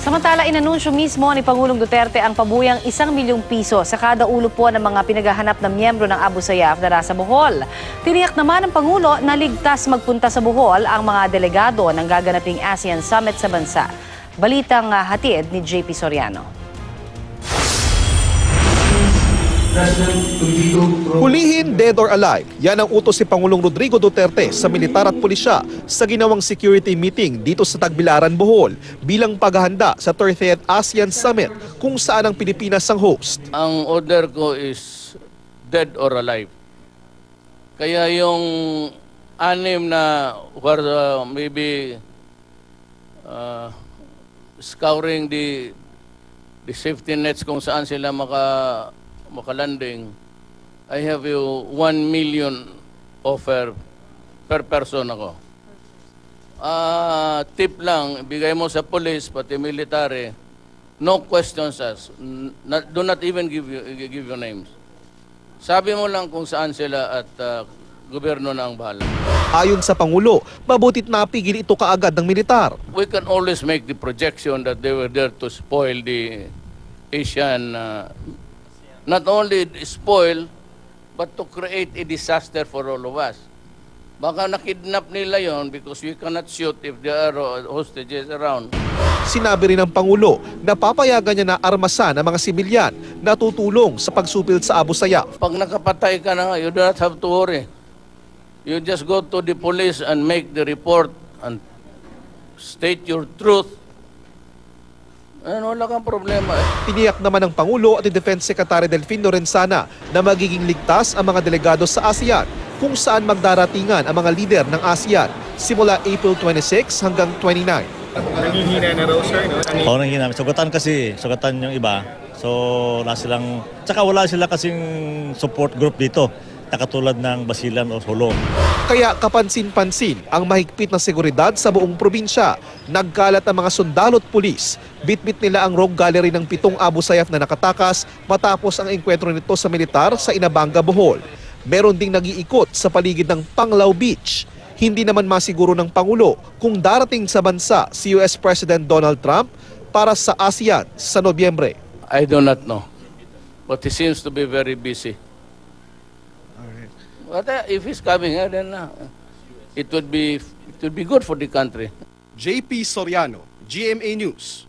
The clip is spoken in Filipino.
Samantala, inanunsyo mismo ni Pangulong Duterte ang pabuyang 1 milyong piso sa kada ulo po ng mga pinaghahanap na miyembro ng Abu Sayyaf na nasa Bohol. Tiniyak naman ng Pangulo na ligtas magpunta sa Bohol ang mga delegado ng gaganaping ASEAN Summit sa bansa. Balitang hatid ni JP Soriano. Hulihin dead or alive, yan ang utos si Pangulong Rodrigo Duterte sa militar at pulisya sa ginawang security meeting dito sa Tagbilaran, Bohol bilang paghahanda sa 30th ASEAN Summit kung saan ang Pilipinas ang host. Ang order ko is dead or alive. Kaya yung anim na maybe scouring the safety nets kung saan sila makalanding, I have you 1 million offer per person ako. Tip lang, bigay mo sa police pati military, no questions asked. Do not even give you names. Sabi mo lang kung saan sila at gobyerno na ang bahala. Ayon sa Pangulo, mabutit napigil ito kaagad ng militar. We can always make the projection that they were there to spoil the Asian, not only spoil, but to create a disaster for all of us. Baka nakidnap nila yon because we cannot shoot if there are hostages around. Sinabi rin ng Pangulo na papayagan niya na armasan ang mga sibilyan na tutulong sa pagsupil sa Abu Sayyaf. Pag nakapatay ka na, you do not have to worry. You just go to the police and make the report and state your truth. Wala kang problema. Tiniyak naman ng Pangulo at ni Defense Secretary Delfin Lorenzana na magiging ligtas ang mga delegado sa ASEAN kung saan magdaratingan ang mga lider ng ASEAN simula April 26 hanggang 29. Nanghihina na raw, sir, no? Oo, nanghihina. Sugatan yung iba. So, tsaka wala sila kasing support group dito na katulad ng Basilan o Solo. Kaya kapansin-pansin ang mahigpit na seguridad sa buong probinsya. Nagkalat ang mga sundalo at pulis. Bitbit nila ang rogue gallery ng 7 Abu Sayyaf na nakatakas matapos ang engkwentro nito sa militar sa Inabanga, Bohol. Meron ding nag-iikot sa paligid ng Panglao Beach. Hindi naman masiguro ng Pangulo kung darating sa bansa si US President Donald Trump para sa ASEAN sa Nobyembre. I do not know. But he seems to be very busy. But if he's coming here, then it would be good for the country. JP Soriano, GMA News.